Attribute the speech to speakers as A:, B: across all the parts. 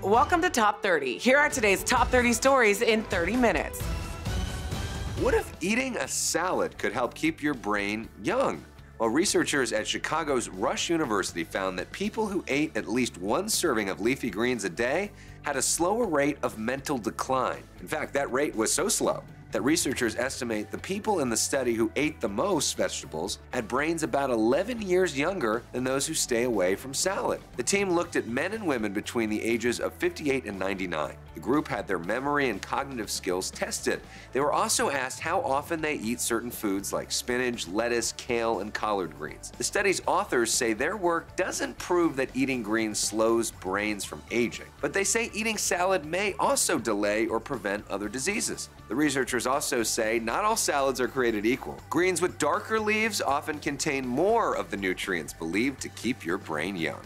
A: Welcome to Top 30. Here are today's top 30 stories in 30 minutes.
B: What if eating a salad could help keep your brain young? Well, researchers at Chicago's Rush University found that people who ate at least one serving of leafy greens a day had a slower rate of mental decline. In fact, that rate was so slow that researchers estimate the people in the study who ate the most vegetables had brains about 11 years younger than those who stay away from salad. The team looked at men and women between the ages of 58 and 99. The group had their memory and cognitive skills tested. They were also asked how often they eat certain foods like spinach, lettuce, kale, and collard greens. The study's authors say their work doesn't prove that eating greens slows brains from aging, but they say eating salad may also delay or prevent other diseases. The researchers also say not all salads are created equal. Greens with darker leaves often contain more of the nutrients believed to keep your brain young.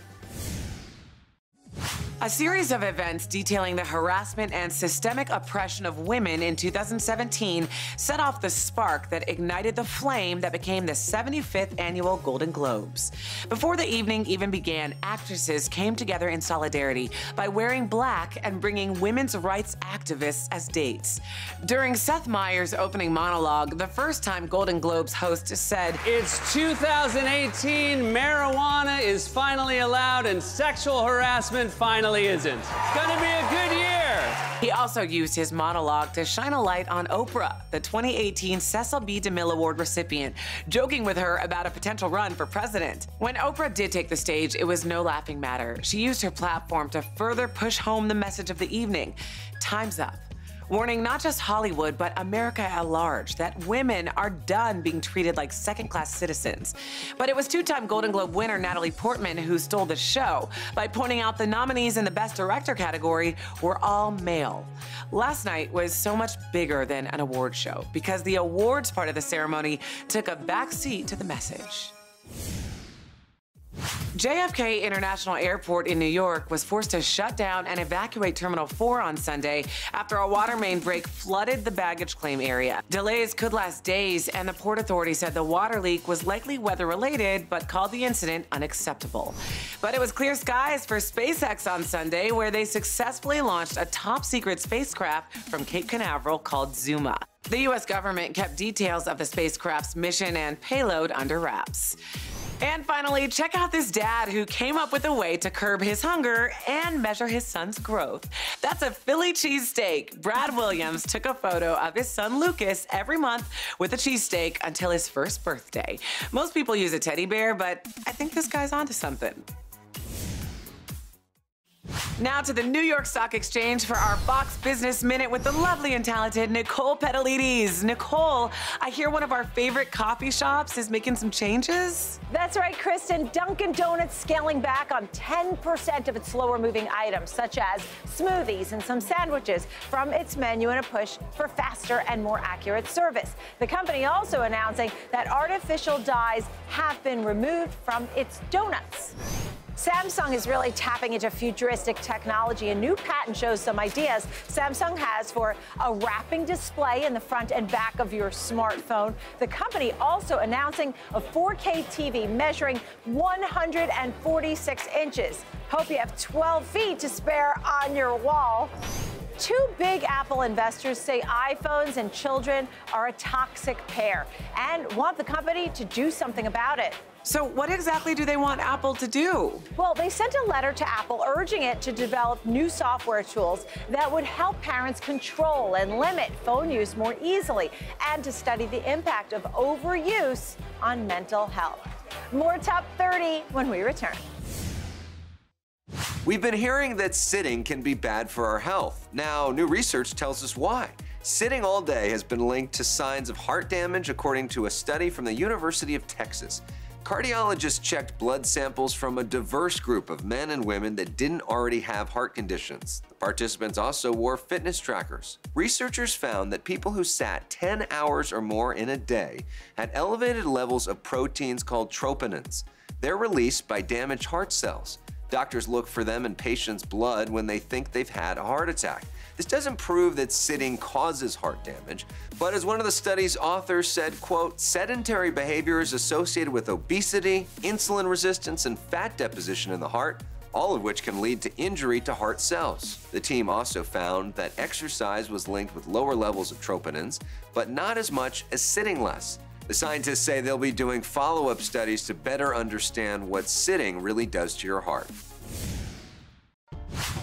A: A series of events detailing the harassment and systemic oppression of women in 2017 set off the spark that ignited the flame that became the 75th annual Golden Globes. Before the evening even began, actresses came together in solidarity by wearing black and bringing women's rights activists as dates. During Seth Meyers' opening monologue, the first-time Golden Globes host said,
C: "It's 2018, marijuana is finally allowed, and sexual harassment finally isn't. It's gonna be a good year."
A: He also used his monologue to shine a light on Oprah, the 2018 Cecil B. DeMille Award recipient, joking with her about a potential run for president. When Oprah did take the stage, it was no laughing matter. She used her platform to further push home the message of the evening: time's up. Warning not just Hollywood, but America at large, that women are done being treated like second-class citizens. But it was two-time Golden Globe winner Natalie Portman who stole the show by pointing out the nominees in the Best Director category were all male. Last night was so much bigger than an award show because the awards part of the ceremony took a back seat to the message. JFK International Airport in New York was forced to shut down and evacuate Terminal 4 on Sunday after a water main break flooded the baggage claim area. Delays could last days, and the Port Authority said the water leak was likely weather-related, but called the incident unacceptable. But it was clear skies for SpaceX on Sunday, where they successfully launched a top-secret spacecraft from Cape Canaveral called Zuma. The U.S. government kept details of the spacecraft's mission and payload under wraps. And finally, check out this dad who came up with a way to curb his hunger and measure his son's growth. That's a Philly cheesesteak. Brad Williams took a photo of his son Lucas every month with a cheesesteak until his first birthday. Most people use a teddy bear, but I think this guy's onto something. Now to the New York Stock Exchange for our Fox Business Minute with the lovely and talented Nicole Petalides. Nicole, I hear one of our favorite coffee shops is making some changes?
D: That's right, Kristen. Dunkin' Donuts scaling back on 10% of its slower-moving items, such as smoothies and some sandwiches, from its menu in a push for faster and more accurate service. The company also announcing that artificial dyes have been removed from its donuts. Samsung is really tapping into futuristic technology. A new patent shows some ideas Samsung has for a wrapping display in the front and back of your smartphone. The company also announcing a 4K TV measuring 146 inches. Hope you have 12 feet to spare on your wall. Two big Apple investors say iPhones and children are a toxic pair and want the company to do something about it.
A: So what exactly do they want Apple to do?
D: Well, they sent a letter to Apple urging it to develop new software tools that would help parents control and limit phone use more easily and to study the impact of overuse on mental health. More Top 30 when we return.
B: We've been hearing that sitting can be bad for our health. Now, new research tells us why. Sitting all day has been linked to signs of heart damage, according to a study from the University of Texas. Cardiologists checked blood samples from a diverse group of men and women that didn't already have heart conditions. The participants also wore fitness trackers. Researchers found that people who sat 10 hours or more in a day had elevated levels of proteins called troponins. They're released by damaged heart cells. Doctors look for them in patients' blood when they think they've had a heart attack. This doesn't prove that sitting causes heart damage, but as one of the study's authors said, quote, sedentary behavior is associated with obesity, insulin resistance, and fat deposition in the heart, all of which can lead to injury to heart cells. The team also found that exercise was linked with lower levels of troponins, but not as much as sitting less. The scientists say they'll be doing follow-up studies to better understand what sitting really does to your heart.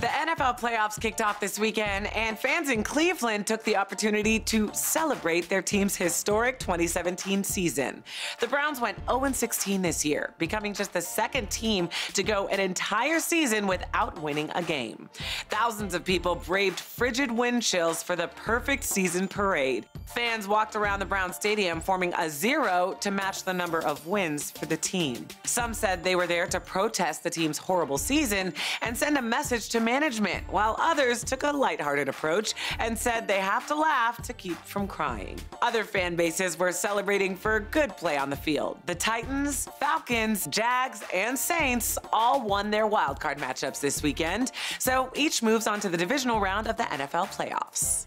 A: The NFL playoffs kicked off this weekend, and fans in Cleveland took the opportunity to celebrate their team's historic 2017 season. The Browns went 0-16 this year, becoming just the second team to go an entire season without winning a game. Thousands of people braved frigid wind chills for the perfect season parade. Fans walked around the Browns stadium forming a 0 to match the number of wins for the team. Some said they were there to protest the team's horrible season and send a message to management, while others took a lighthearted approach and said they have to laugh to keep from crying. Other fan bases were celebrating for good play on the field. The Titans, Falcons, Jags, and Saints all won their wildcard matchups this weekend, so each moves on to the divisional round of the NFL playoffs.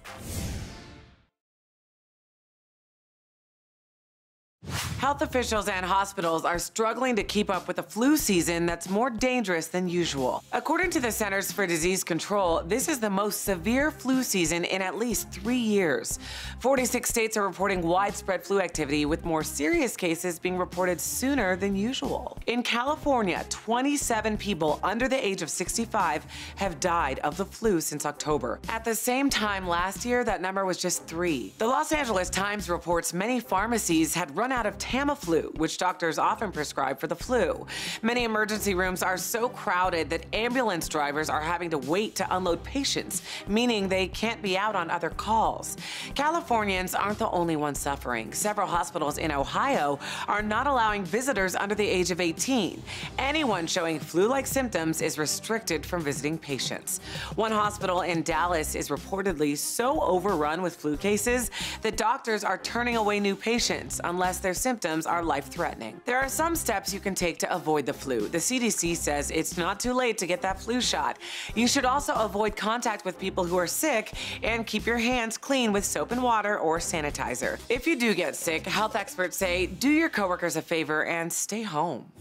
A: Health officials and hospitals are struggling to keep up with a flu season that's more dangerous than usual. According to the Centers for Disease Control, this is the most severe flu season in at least 3 years. 46 states are reporting widespread flu activity, with more serious cases being reported sooner than usual. In California, 27 people under the age of 65 have died of the flu since October. At the same time last year, that number was just 3. The Los Angeles Times reports many pharmacies had run out of Tamiflu, which doctors often prescribe for the flu. Many emergency rooms are so crowded that ambulance drivers are having to wait to unload patients, meaning they can't be out on other calls. Californians aren't the only ones suffering. Several hospitals in Ohio are not allowing visitors under the age of 18. Anyone showing flu-like symptoms is restricted from visiting patients. One hospital in Dallas is reportedly so overrun with flu cases that doctors are turning away new patients unless their symptoms are life-threatening. There are some steps you can take to avoid the flu. The CDC says it's not too late to get that flu shot. You should also avoid contact with people who are sick and keep your hands clean with soap and water or sanitizer. If you do get sick, health experts say do your coworkers a favor and stay home.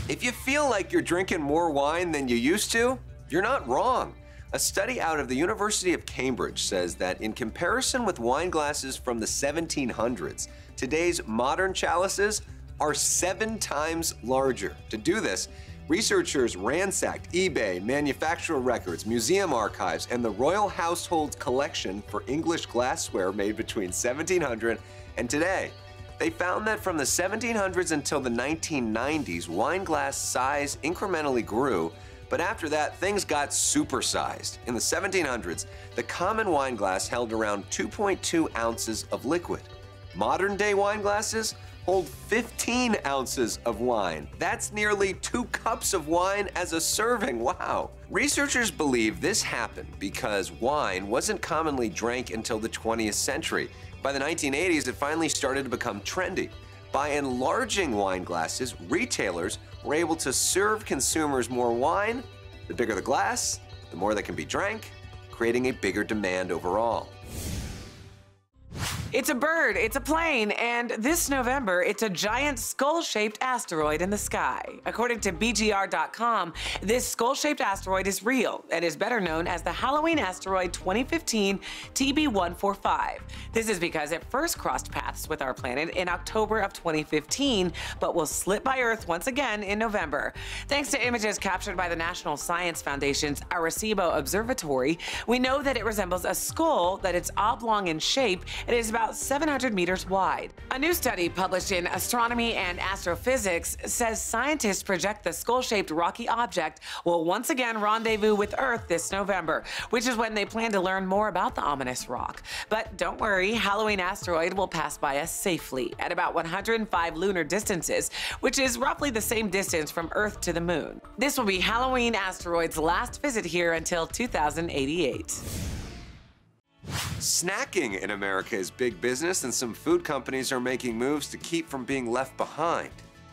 B: If you feel like you're drinking more wine than you used to, you're not wrong. A study out of the University of Cambridge says that in comparison with wine glasses from the 1700s, today's modern chalices are 7 times larger. To do this, researchers ransacked eBay, manufacturer records, museum archives, and the Royal Household Collection for English glassware made between 1700 and today. They found that from the 1700s until the 1990s, wine glass size incrementally grew, but after that, things got supersized. In the 1700s, the common wine glass held around 2.2 ounces of liquid. Modern-day wine glasses hold 15 ounces of wine. That's nearly 2 cups of wine as a serving. Wow. Researchers believe this happened because wine wasn't commonly drank until the 20th century. By the 1980s, it finally started to become trendy. By enlarging wine glasses, retailers were able to serve consumers more wine. The bigger the glass, the more that can be drank, creating a bigger demand overall.
A: It's a bird, it's a plane, and this November, it's a giant skull-shaped asteroid in the sky. According to BGR.com, this skull-shaped asteroid is real and is better known as the Halloween asteroid 2015 TB145. This is because it first crossed paths with our planet in October of 2015, but will slip by Earth once again in November. Thanks to images captured by the National Science Foundation's Arecibo Observatory, we know that it resembles a skull, that it's oblong in shape, and is about 700 meters wide. A new study published in Astronomy and Astrophysics says scientists project the skull-shaped rocky object will once again rendezvous with Earth this November, which is when they plan to learn more about the ominous rock. But don't worry, Halloween asteroid will pass by us safely at about 105 lunar distances, which is roughly the same distance from Earth to the Moon. This will be Halloween asteroid's last visit here until 2088.
B: Snacking in America is big business, and some food companies are making moves to keep from being left behind.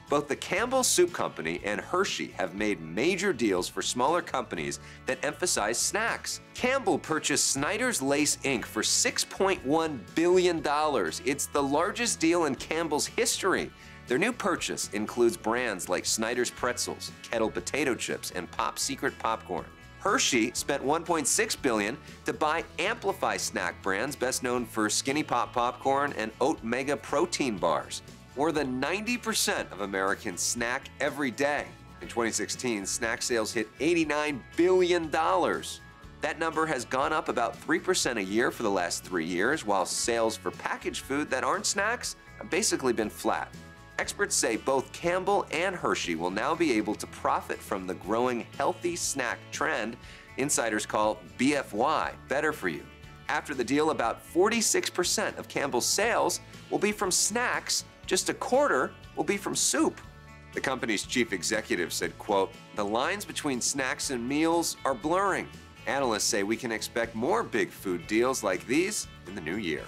B: Both the Campbell Soup Company and Hershey have made major deals for smaller companies that emphasize snacks. Campbell purchased Snyder's Lace Inc. for $6.1 billion. It's the largest deal in Campbell's history. Their new purchase includes brands like Snyder's Pretzels, Kettle Potato Chips, and Pop Secret Popcorn. Hershey spent $1.6 billion to buy Amplify snack brands, best known for Skinny Pop Popcorn and Oat Mega Protein Bars. More than 90% of Americans snack every day. In 2016, snack sales hit $89 billion. That number has gone up about 3% a year for the last 3 years, while sales for packaged food that aren't snacks have basically been flat. Experts say both Campbell and Hershey will now be able to profit from the growing healthy snack trend insiders call BFY, better for you. After the deal, about 46% of Campbell's sales will be from snacks, just a quarter will be from soup. The company's chief executive said, quote, "The lines between snacks and meals are blurring. Analysts say we can expect more big food deals like these in the new year."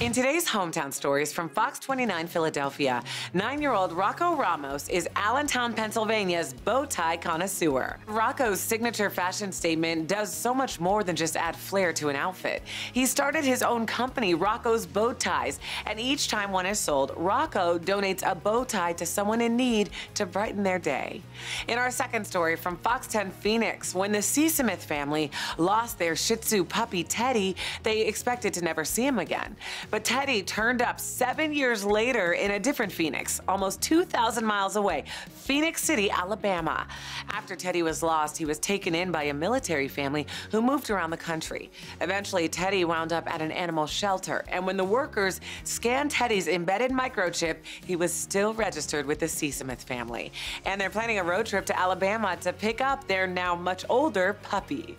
A: In today's hometown stories from Fox 29 Philadelphia, 9-year-old Rocco Ramos is Allentown, Pennsylvania's bow tie connoisseur. Rocco's signature fashion statement does so much more than just add flair to an outfit. He started his own company, Rocco's Bow Ties, and each time one is sold, Rocco donates a bow tie to someone in need to brighten their day. In our second story from Fox 10 Phoenix, when the C. Smith family lost their Shih Tzu puppy Teddy, they expected to never see him again. But Teddy turned up 7 years later in a different Phoenix, almost 2,000 miles away, Phoenix City, Alabama. After Teddy was lost, he was taken in by a military family who moved around the country. Eventually, Teddy wound up at an animal shelter, and when the workers scanned Teddy's embedded microchip, he was still registered with the C. Smith family. And they're planning a road trip to Alabama to pick up their now much older puppy.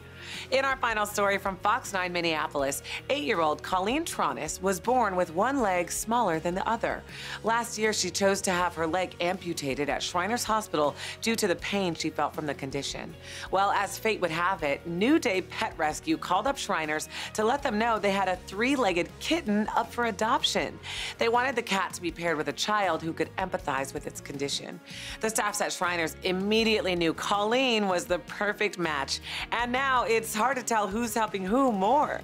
A: In our final story from Fox 9 Minneapolis, 8-year-old Colleen Tronis was born with one leg smaller than the other. Last year, she chose to have her leg amputated at Shriners Hospital due to the pain she felt from the condition. Well, as fate would have it, New Day Pet Rescue called up Shriners to let them know they had a 3-legged kitten up for adoption. They wanted the cat to be paired with a child who could empathize with its condition. The staff at Shriners immediately knew Colleen was the perfect match, and now it's hard to tell who's helping who more.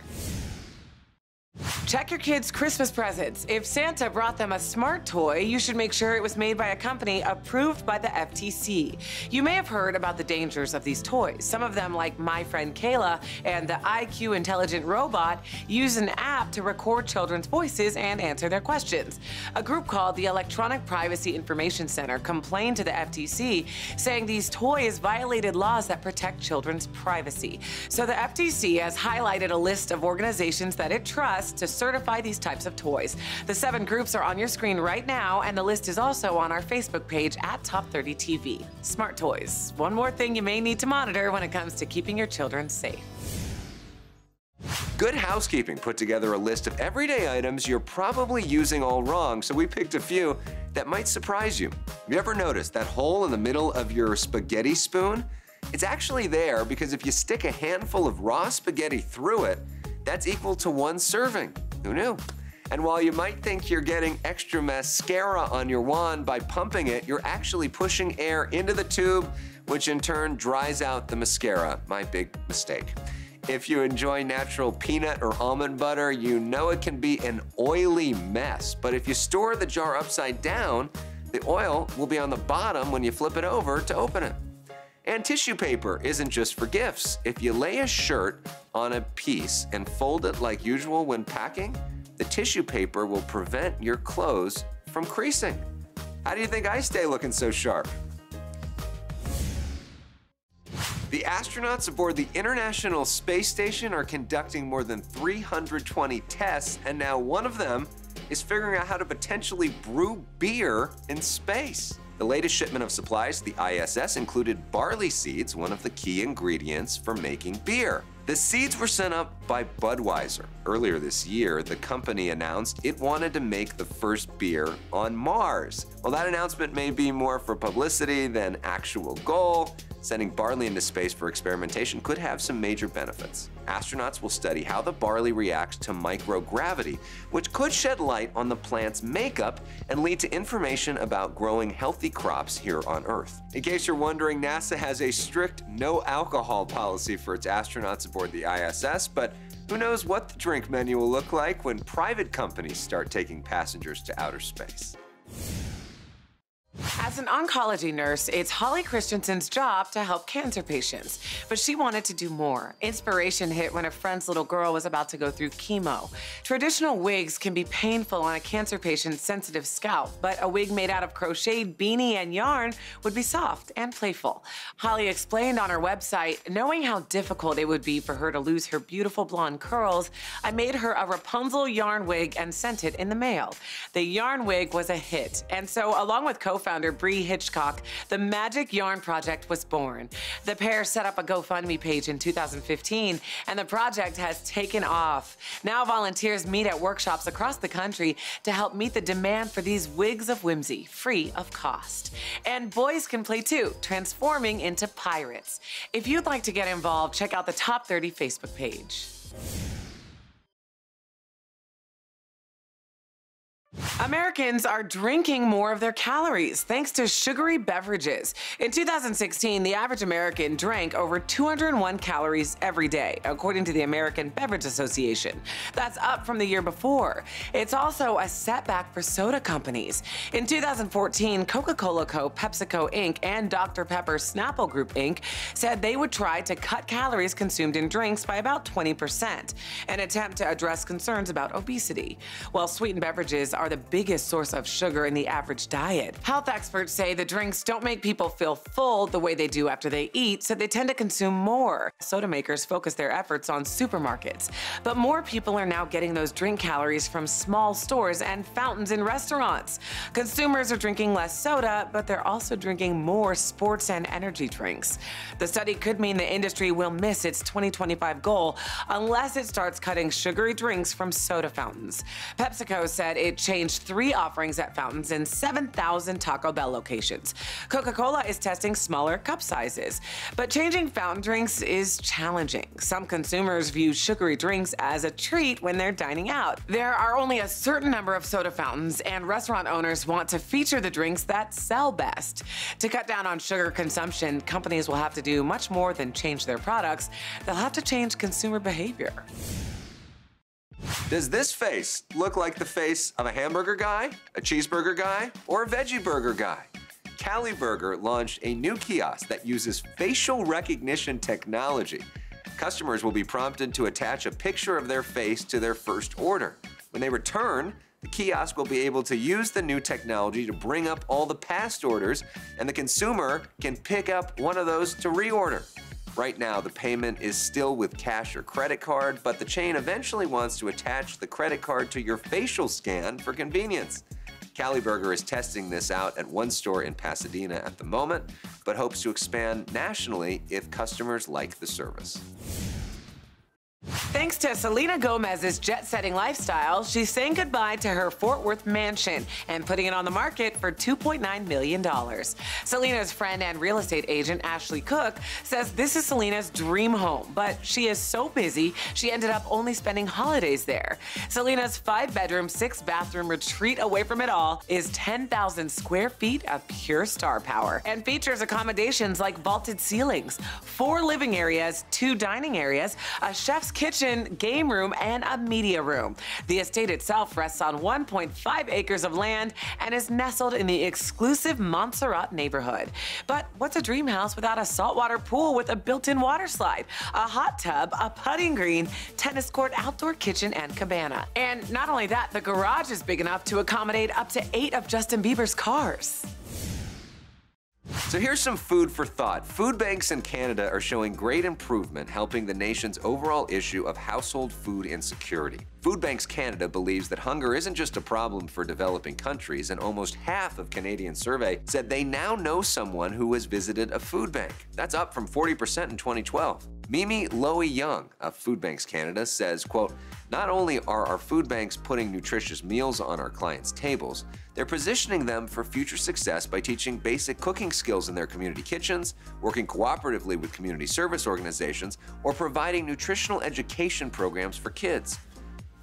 A: Check your kids' Christmas presents. If Santa brought them a smart toy, you should make sure it was made by a company approved by the FTC. You may have heard about the dangers of these toys. Some of them, like My Friend Kayla and the IQ Intelligent Robot, use an app to record children's voices and answer their questions. A group called the Electronic Privacy Information Center complained to the FTC, saying these toys violated laws that protect children's privacy. So the FTC has highlighted a list of organizations that it trusts to certify these types of toys. The 7 groups are on your screen right now, and the list is also on our Facebook page at Top 30 TV. Smart toys. One more thing you may need to monitor when it comes to keeping your children safe.
B: Good Housekeeping put together a list of everyday items you're probably using all wrong, so we picked a few that might surprise you. Have you ever noticed that hole in the middle of your spaghetti spoon? It's actually there because if you stick a handful of raw spaghetti through it, that's equal to 1 serving. Who knew? And while you might think you're getting extra mascara on your wand by pumping it, you're actually pushing air into the tube, which in turn dries out the mascara. My big mistake. If you enjoy natural peanut or almond butter, you know it can be an oily mess. But if you store the jar upside down, the oil will be on the bottom when you flip it over to open it. And tissue paper isn't just for gifts. If you lay a shirt on a piece and fold it like usual when packing, the tissue paper will prevent your clothes from creasing. How do you think I stay looking so sharp? The astronauts aboard the International Space Station are conducting more than 320 tests, and now one of them is figuring out how to potentially brew beer in space. The latest shipment of supplies to the ISS included barley seeds, one of the key ingredients for making beer. The seeds were sent up by Budweiser. Earlier this year, the company announced it wanted to make the first beer on Mars. While that announcement may be more for publicity than actual goal, sending barley into space for experimentation could have some major benefits. Astronauts will study how the barley reacts to microgravity, which could shed light on the plant's makeup and lead to information about growing healthy crops here on Earth. In case you're wondering, NASA has a strict no alcohol policy for its astronauts aboard the ISS, but Who knows what the drink menu will look like when private companies start taking passengers to outer space?
A: As an oncology nurse, it's Holly Christensen's job to help cancer patients. But she wanted to do more. Inspiration hit when a friend's little girl was about to go through chemo. Traditional wigs can be painful on a cancer patient's sensitive scalp, but a wig made out of crocheted beanie and yarn would be soft and playful. Holly explained on her website, knowing how difficult it would be for her to lose her beautiful blonde curls, I made her a Rapunzel yarn wig and sent it in the mail. The yarn wig was a hit, and so along with co-founder Bree Hitchcock, the Magic Yarn Project was born. The pair set up a GoFundMe page in 2015, and the project has taken off. Now volunteers meet at workshops across the country to help meet the demand for these wigs of whimsy, free of cost. And boys can play too, transforming into pirates. If you'd like to get involved, check out the Top 30 Facebook page. Americans are drinking more of their calories thanks to sugary beverages. In 2016, the average American drank over 201 calories every day, according to the American Beverage Association. That's up from the year before. It's also a setback for soda companies. In 2014, Coca-Cola Co., PepsiCo Inc., and Dr. Pepper Snapple Group Inc. said they would try to cut calories consumed in drinks by about 20%, an attempt to address concerns about obesity. While sweetened beverages are the biggest source of sugar in the average diet. Health experts say the drinks don't make people feel full the way they do after they eat, so they tend to consume more. Soda makers focus their efforts on supermarkets, but more people are now getting those drink calories from small stores and fountains in restaurants. Consumers are drinking less soda, but they're also drinking more sports and energy drinks. The study could mean the industry will miss its 2025 goal unless it starts cutting sugary drinks from soda fountains. PepsiCo said it changed 3 offerings at fountains in 7,000 Taco Bell locations. Coca-Cola is testing smaller cup sizes. But changing fountain drinks is challenging. Some consumers view sugary drinks as a treat when they're dining out. There are only a certain number of soda fountains, and restaurant owners want to feature the drinks that sell best. To cut down on sugar consumption, companies will have to do much more than change their products. They'll have to change consumer behavior.
B: Does this face look like the face of a hamburger guy, a cheeseburger guy, or a veggie burger guy? Khali Burger launched a new kiosk that uses facial recognition technology. Customers will be prompted to attach a picture of their face to their first order. When they return, the kiosk will be able to use the new technology to bring up all the past orders, and the consumer can pick up one of those to reorder. Right now, the payment is still with cash or credit card, but the chain eventually wants to attach the credit card to your facial scan for convenience. Khali Burger is testing this out at one store in Pasadena at the moment, but hopes to expand nationally if customers like the service.
A: Thanks to Selena Gomez's jet-setting lifestyle, she's saying goodbye to her Fort Worth mansion and putting it on the market for $2.9 million. Selena's friend and real estate agent, Ashley Cook, says this is Selena's dream home, but she is so busy, she ended up only spending holidays there. Selena's 5-bedroom, 6-bathroom retreat away from it all is 10,000 square feet of pure star power and features accommodations like vaulted ceilings, 4 living areas, 2 dining areas, a chef's kitchen, game room, and a media room. The estate itself rests on 1.5 acres of land and is nestled in the exclusive Montserrat neighborhood. But what's a dream house without a saltwater pool with a built-in water slide, a hot tub, a putting green, tennis court, outdoor kitchen, and cabana? And not only that, the garage is big enough to accommodate up to 8 of Justin Bieber's cars.
B: So here's some food for thought. Food banks in Canada are showing great improvement, helping the nation's overall issue of household food insecurity. Food Banks Canada believes that hunger isn't just a problem for developing countries, and almost half of Canadian survey said they now know someone who has visited a food bank. That's up from 40% in 2012. Mimi Lowy-Young of Food Banks Canada says, quote, "Not only are our food banks putting nutritious meals on our clients' tables, they're positioning them for future success by teaching basic cooking skills in their community kitchens, working cooperatively with community service organizations, or providing nutritional education programs for kids."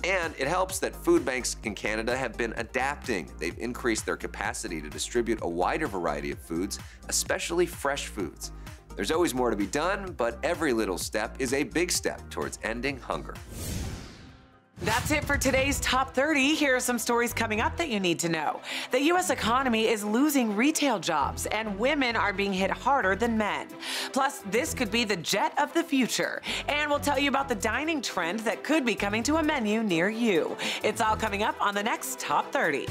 B: And it helps that food banks in Canada have been adapting. They've increased their capacity to distribute a wider variety of foods, especially fresh foods. There's always more to be done, but every little step is a big step towards ending hunger.
A: That's it for today's Top 30. Here are some stories coming up that you need to know. The U.S. economy is losing retail jobs, and women are being hit harder than men. Plus, this could be the jet of the future. And we'll tell you about the dining trend that could be coming to a menu near you. It's all coming up on the next Top 30.